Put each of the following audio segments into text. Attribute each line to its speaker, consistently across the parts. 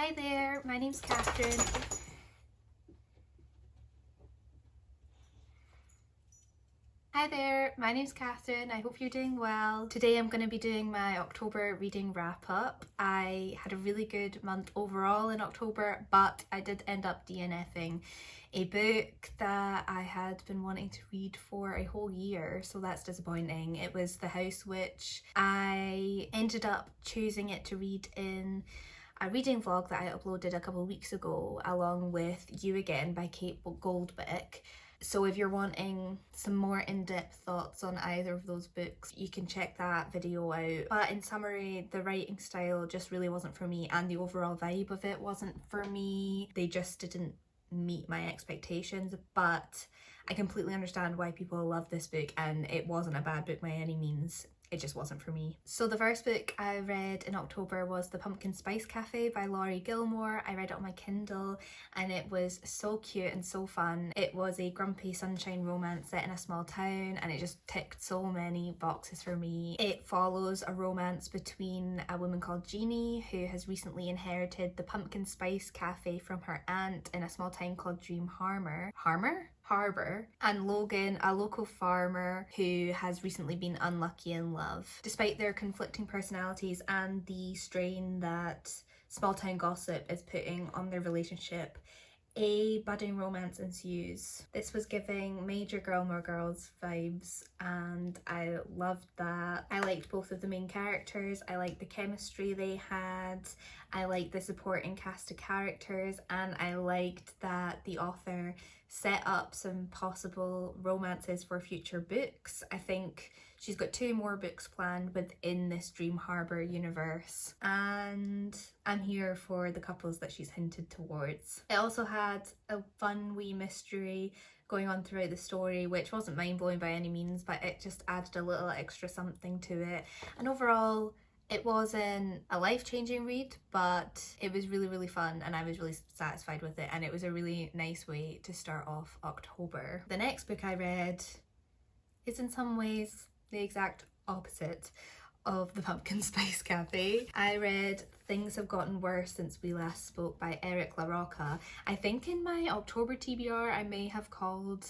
Speaker 1: Hi there, my name's Catherine. Hi there, my name's Catherine. I hope you're doing well. Today I'm going to be doing my October reading wrap up. I had a really good month overall in October, but I did end up DNFing a book that I had been wanting to read for a whole year, so that's disappointing. It was The House Witch. I ended up choosing it to read in a reading vlog that I uploaded a couple of weeks ago, along with You Again by Kate Goldbeck. So if you're wanting some more in-depth thoughts on either of those books, you can check that video out. But in summary, the writing style just really wasn't for me, and the overall vibe of it wasn't for me. They just didn't meet my expectations, but I completely understand why people love this book, and it wasn't a bad book by any means. It just wasn't for me. So the first book I read in October was The Pumpkin Spice Cafe by Laurie Gilmore. I read it on my Kindle and it was so cute and so fun. It was a grumpy sunshine romance set in a small town, and it just ticked so many boxes for me. It follows a romance between a woman called Jeannie, who has recently inherited the Pumpkin Spice Cafe from her aunt in a small town called Dream Harbour, and Logan, a local farmer who has recently been unlucky in love. Despite their conflicting personalities and the strain that small town gossip is putting on their relationship, a budding romance ensues. This was giving major Gilmore Girls vibes, and I loved that. I liked both of the main characters, I liked the chemistry they had, I liked the supporting cast of characters, and I liked that the author set up some possible romances for future books. I think she's got 2 more books planned within this Dream Harbour universe, and I'm here for the couples that she's hinted towards. It also had a fun wee mystery going on throughout the story, which wasn't mind-blowing by any means, but it just added a little extra something to it. And overall, it wasn't a life-changing read, but it was really, really fun, and I was really satisfied with it, and it was a really nice way to start off October. The next book I read is in some ways the exact opposite of The Pumpkin Spice Cafe. I read Things Have Gotten Worse Since We Last Spoke by LaRocca. I think in my October TBR I may have called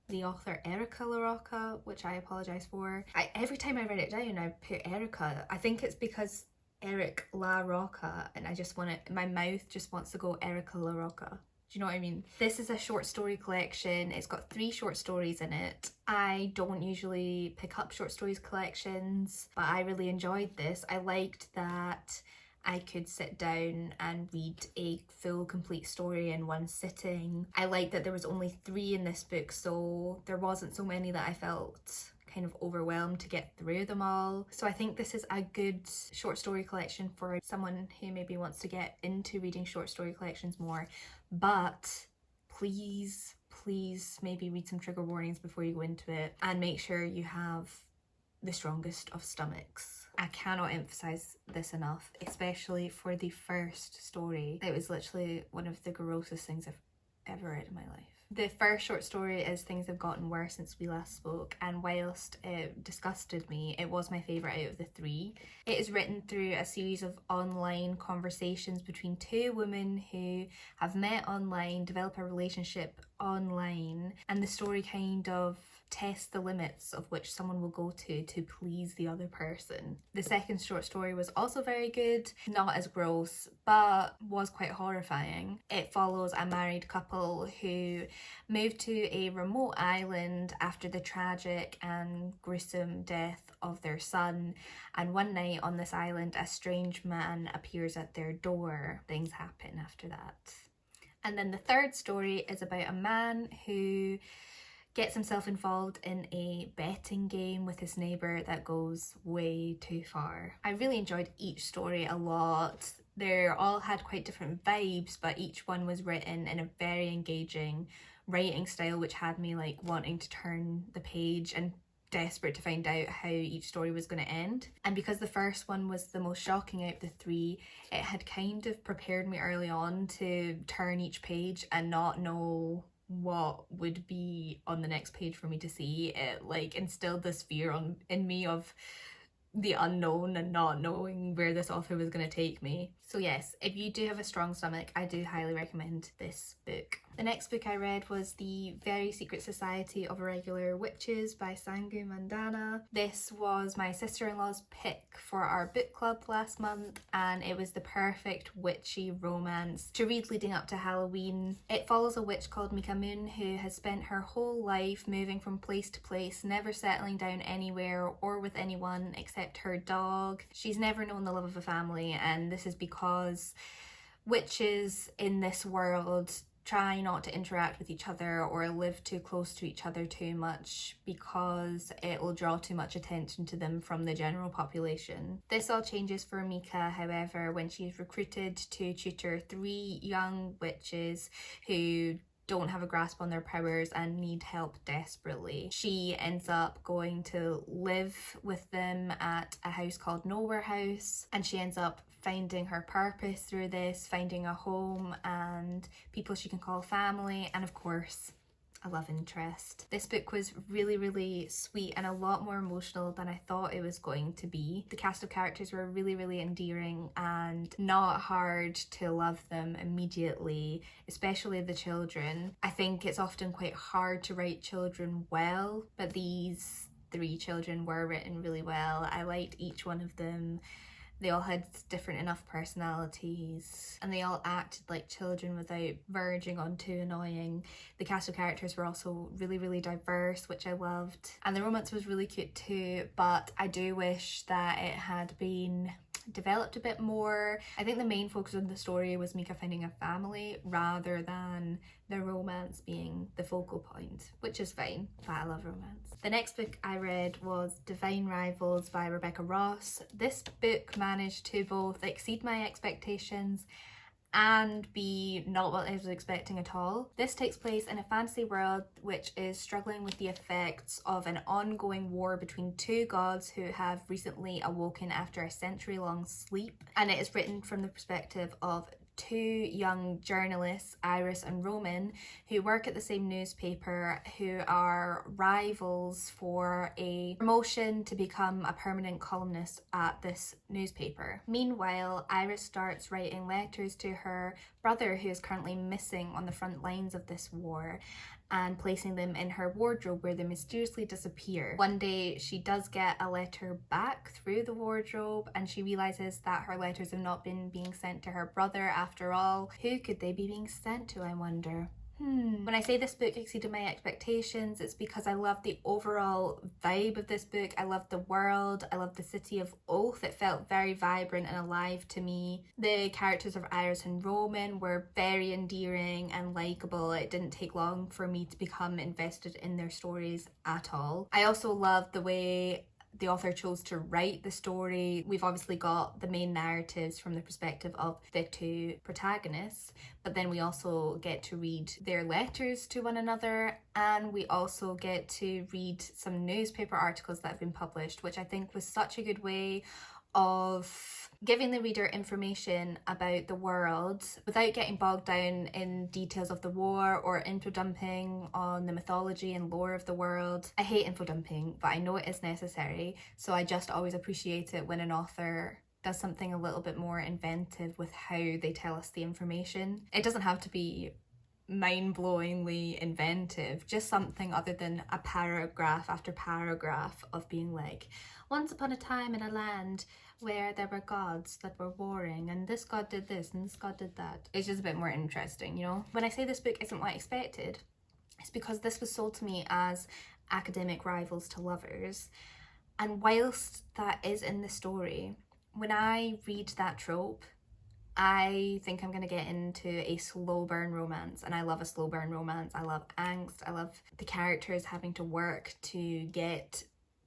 Speaker 1: the author Erica LaRocca, which I apologise for. Every time I write it down I put Erica. I think it's because Eric LaRocca, and I just want it, my mouth just wants to go Erica LaRocca. Do you know what I mean? This is a short story collection. It's got 3 short stories in it. I don't usually pick up short stories collections, but I really enjoyed this. I liked that I could sit down and read a full complete story in one sitting. I liked that there was only 3 in this book, so there wasn't so many that I felt kind of overwhelmed to get through them all. So I think this is a good short story collection for someone who maybe wants to get into reading short story collections more, but please maybe read some trigger warnings before you go into it, and make sure you have the strongest of stomachs. I cannot emphasize this enough, especially for the first story. It was literally one of the grossest things I've ever read in my life. The first short story is Things Have Gotten Worse Since We Last Spoke, and whilst it disgusted me, it was my favourite out of the 3. It is written through a series of online conversations between 2 women who have met online, develop a relationship online, and the story kind of tests the limits of which someone will go to please the other person. The second short story was also very good, not as gross, but was quite horrifying. It follows a married couple who moved to a remote island after the tragic and gruesome death of their son, and one night on this island a strange man appears at their door. Things happen after that. And then the third story is about a man who gets himself involved in a betting game with his neighbour that goes way too far. I really enjoyed each story a lot. They all had quite different vibes, but each one was written in a very engaging writing style, which had me like wanting to turn the page and desperate to find out how each story was going to end. And because the first one was the most shocking out of the 3, it had kind of prepared me early on to turn each page and not know what would be on the next page for me to see. It like instilled this fear in me of the unknown and not knowing where this author was going to take me. So yes, if you do have a strong stomach, I do highly recommend this book. The next book I read was The Very Secret Society of Irregular Witches by Sangu Mandanna. This was my sister-in-law's pick for our book club last month, and it was the perfect witchy romance to read leading up to Halloween. It follows a witch called Mika Moon who has spent her whole life moving from place to place, never settling down anywhere or with anyone except her dog. She's never known the love of a family, and this is because witches in this world try not to interact with each other or live too close to each other too much because it will draw too much attention to them from the general population. This all changes for Mika, however, when she's recruited to tutor 3 young witches who don't have a grasp on their powers and need help desperately. She ends up going to live with them at a house called Nowhere House, and she ends up finding her purpose through this, finding a home and people she can call family, and of course a love interest. This book was really, really sweet and a lot more emotional than I thought it was going to be. The cast of characters were really, really endearing and not hard to love them immediately, especially the children. I think it's often quite hard to write children well, but these 3 children were written really well. I liked each one of them. They all had different enough personalities and they all acted like children without verging on too annoying. The cast of characters were also really, really diverse, which I loved. And the romance was really cute too, but I do wish that it had been developed a bit more. I think the main focus of the story was Mika finding a family rather than the romance being the focal point, which is fine, but I love romance. The next book I read was Divine Rivals by Rebecca Ross. This book managed to both exceed my expectations and be not what I was expecting at all. This takes place in a fantasy world which is struggling with the effects of an ongoing war between 2 gods who have recently awoken after a century-long sleep, and it is written from the perspective of 2 young journalists, Iris and Roman, who work at the same newspaper, who are rivals for a promotion to become a permanent columnist at this newspaper. Meanwhile, Iris starts writing letters to her brother, who is currently missing on the front lines of this war, and placing them in her wardrobe where they mysteriously disappear. One day she does get a letter back through the wardrobe and she realizes that her letters have not been being sent to her brother after all. Who could they be being sent to, I wonder? When I say this book exceeded my expectations, it's because I love the overall vibe of this book. I love the world. I love the city of Oath. It felt very vibrant and alive to me. The characters of Iris and Roman were very endearing and likeable. It didn't take long for me to become invested in their stories at all. I also love the way the author chose to write the story. We've obviously got the main narratives from the perspective of the 2 protagonists, but then we also get to read their letters to one another, and we also get to read some newspaper articles that have been published, which I think was such a good way of giving the reader information about the world without getting bogged down in details of the war or info dumping on the mythology and lore of the world. I hate info dumping, but I know it is necessary, so I just always appreciate it when an author does something a little bit more inventive with how they tell us the information. It doesn't have to be mind-blowingly inventive, just something other than a paragraph after paragraph of being like, once upon a time in a land where there were gods that were warring and this god did this and this god did that. It's just a bit more interesting, you know? When I say this book isn't what I expected, it's because this was sold to me as academic rivals to lovers, and whilst that is in the story, when I read that trope, I think I'm going to get into a slow burn romance, and I love a slow burn romance. I love angst. I love the characters having to work to get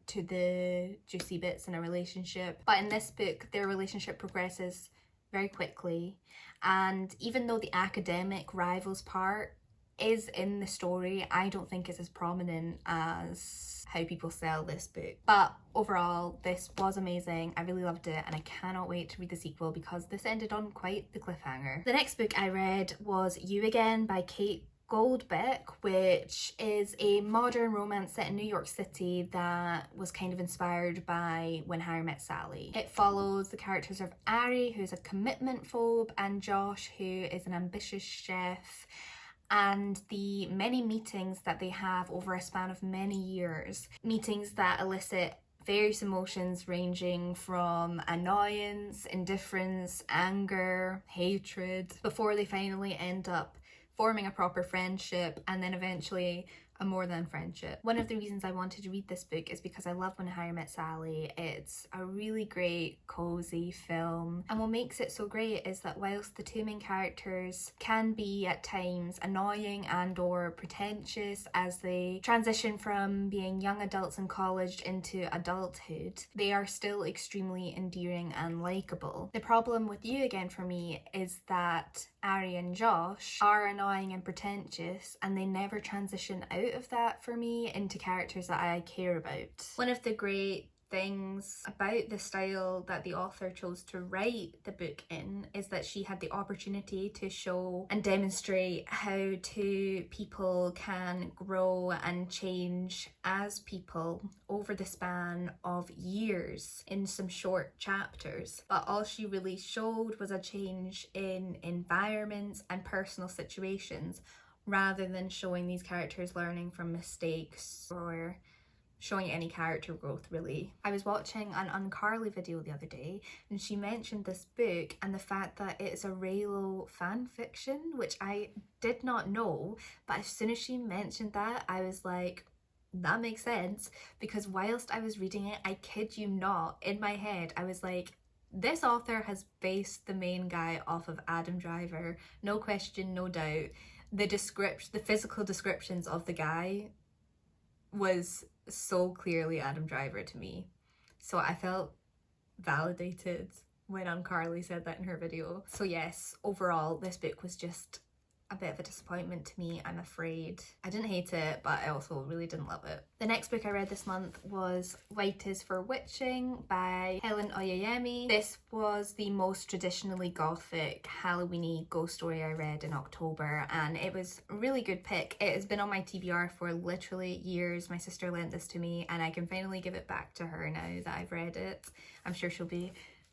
Speaker 1: to the juicy bits in a relationship. But in this book, their relationship progresses very quickly, and even though the academic rivals part is in the story, I don't think it's as prominent as how people sell this book. But overall, this was amazing. I really loved it and I cannot wait to read the sequel because this ended on quite the cliffhanger. The next book I read was You Again by Kate Goldbeck, which is a modern romance set in New York City that was kind of inspired by When Harry Met Sally. It follows the characters of Ari, who's a commitment phobe, and Josh, who is an ambitious chef, and the many meetings that they have over a span of many years. Meetings that elicit various emotions ranging from annoyance, indifference, anger, hatred, before they finally end up forming a proper friendship and then eventually a more than friendship. One of the reasons I wanted to read this book is because I love When Harry Met Sally. It's a really great, cozy film, and what makes it so great is that whilst the two main characters can be at times annoying and or pretentious as they transition from being young adults in college into adulthood, they are still extremely endearing and likeable. The problem with You Again for me is that Ari and Josh are annoying and pretentious, and they never transition out of that for me into characters that I care about. One of the great things about the style that the author chose to write the book in is that she had the opportunity to show and demonstrate how two people can grow and change as people over the span of years in some short chapters. But all she really showed was a change in environments and personal situations, rather than showing these characters learning from mistakes or showing any character growth, really. I was watching an UnCarly video the other day, and she mentioned this book and the fact that it's a Raylo fan fiction, which I did not know, but as soon as she mentioned that, I was like, that makes sense, because whilst I was reading it, I kid you not, in my head, I was like, this author has based the main guy off of Adam Driver, no question, no doubt. The physical descriptions of the guy was so clearly Adam Driver to me. So I felt validated when UnCarly said that in her video. So yes, overall, this book was just a bit of a disappointment to me, I'm afraid. I didn't hate it, but I also really didn't love it. The next book I read this month was White is for Witching by Helen Oyeyemi. This was the most traditionally gothic Halloween-y ghost story I read in October, and it was a really good pick. It has been on my TBR for literally years. My sister lent this to me, and I can finally give it back to her now that I've read it. I'm sure she'll be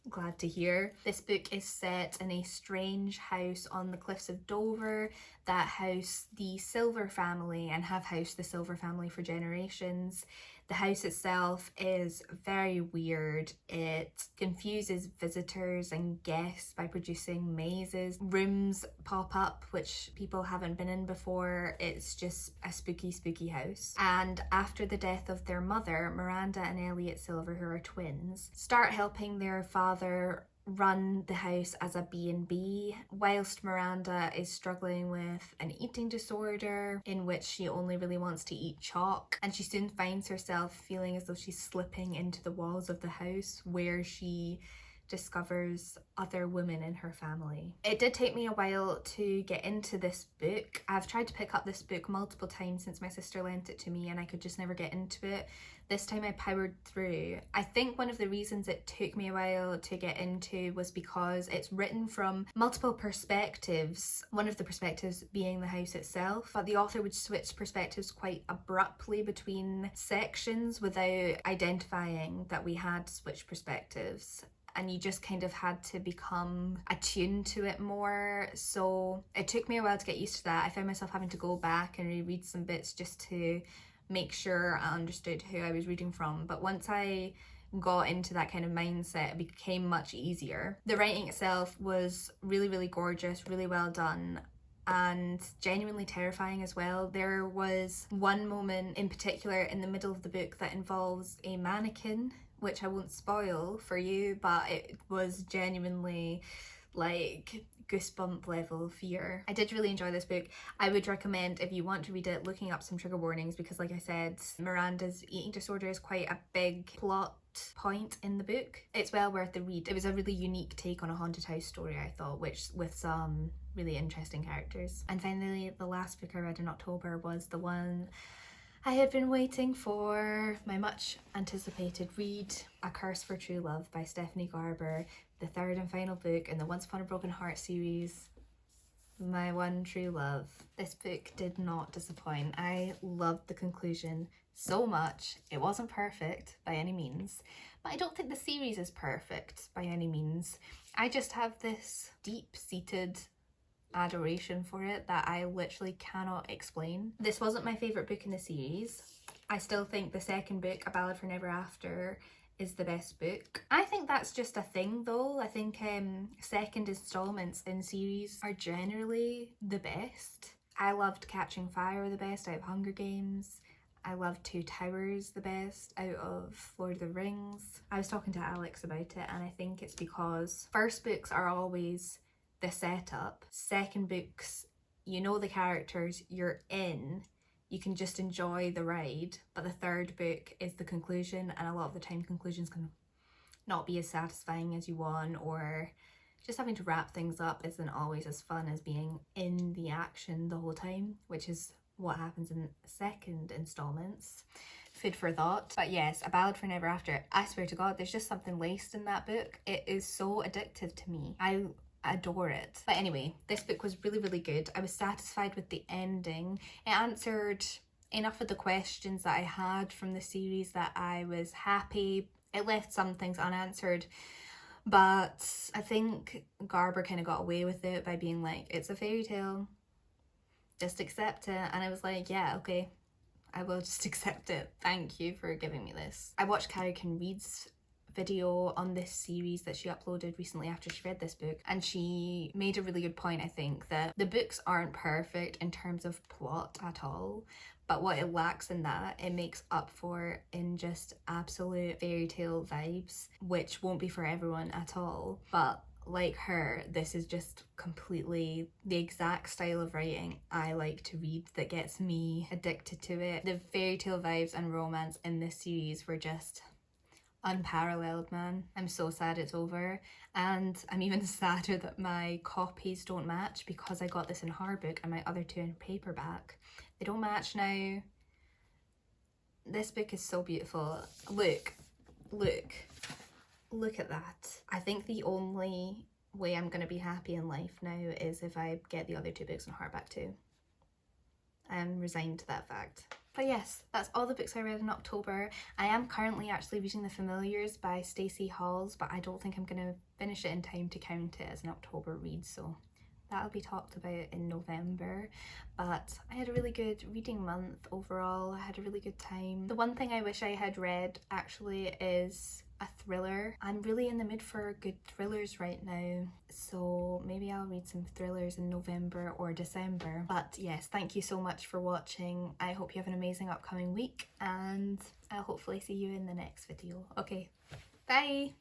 Speaker 1: glad to hear. This book is set in a strange house on the cliffs of Dover that house the Silver family and have housed the Silver family for generations. The house itself is very weird. It confuses visitors and guests by producing mazes. Rooms pop up which people haven't been in before. It's just a spooky, spooky house. And after the death of their mother, Miranda and Elliot Silver, who are twins, start helping their father run the house as a B&B, whilst Miranda is struggling with an eating disorder in which she only really wants to eat chalk, and she soon finds herself feeling as though she's slipping into the walls of the house where she discovers other women in her family. It did take me a while to get into this book. I've tried to pick up this book multiple times since my sister lent it to me and I could just never get into it. This time I powered through. I think one of the reasons it took me a while to get into was because it's written from multiple perspectives, one of the perspectives being the house itself, but the author would switch perspectives quite abruptly between sections without identifying that we had switched perspectives. And you just kind of had to become attuned to it more. So it took me a while to get used to that. I found myself having to go back and reread some bits just to make sure I understood who I was reading from. But once I got into that kind of mindset, it became much easier. The writing itself was really, really gorgeous, really well done, and genuinely terrifying as well. There was one moment in particular in the middle of the book that involves a mannequin, which I won't spoil for you, but it was genuinely like goosebump level fear. I did really enjoy this book. I would recommend, if you want to read it, looking up some trigger warnings, because like I said, Miranda's eating disorder is quite a big plot point in the book. It's well worth the read. It was a really unique take on a haunted house story, I thought, which with some really interesting characters. And finally, the last book I read in October was the one I had been waiting for, my much anticipated read, A Curse for True Love by Stephanie Garber, the third and final book in the Once Upon a Broken Heart series. my one true love. This book did not disappoint. I loved the conclusion so much. It wasn't perfect by any means, but I don't think the series is perfect by any means. I just have this deep-seated adoration for it that I literally cannot explain. This wasn't my favourite book in the series. I still think the second book, A Ballad for Never After, is the best book. I think that's just a thing though. I think second installments in series are generally the best. I loved Catching Fire the best out of Hunger Games. I loved Two Towers the best out of Lord of the Rings. I was talking to Alex about it, and I think it's because first books are always the setup. Second books, you know the characters, you're in, you can just enjoy the ride, but the third book is the conclusion, and a lot of the time conclusions can not be as satisfying as you want, or just having to wrap things up isn't always as fun as being in the action the whole time, which is what happens in second installments. Food for thought. But yes, A Ballad for Never After, I swear to God, there's just something laced in that book. It is so addictive to me. I adore it. But anyway, this book was really, really good. I was satisfied with the ending. It answered enough of the questions that I had from the series that I was happy. It left some things unanswered, but I think Garber kind of got away with it by being like, it's a fairy tale, just accept it. And I was like, yeah, okay, I will just accept it. Thank you for giving me this. I watched Carrie Can Read's video on this series that she uploaded recently after she read this book, and she made a really good point. I think that the books aren't perfect in terms of plot at all, but what it lacks in that, it makes up for in just absolute fairy tale vibes, which won't be for everyone at all. But like her, this is just completely the exact style of writing I like to read that gets me addicted to it. The fairy tale vibes and romance in this series were just unparalleled, man. I'm so sad it's over, and I'm even sadder that my copies don't match because I got this in hardbook and my other two in paperback. They don't match now. This book is so beautiful. Look at that. I think the only way I'm gonna be happy in life now is if I get the other two books in hardback too. I'm resigned to that fact. But yes, that's all the books I read in October. I am currently actually reading The Familiars by Stacey Halls, but I don't think I'm going to finish it in time to count it as an October read, so that'll be talked about in November. But I had a really good reading month overall. I had a really good time. The one thing I wish I had read actually is a thriller. I'm really in the mood for good thrillers right now, so maybe I'll read some thrillers in November or December. But yes, thank you so much for watching. I hope you have an amazing upcoming week, and I'll hopefully see you in the next video. Okay, bye!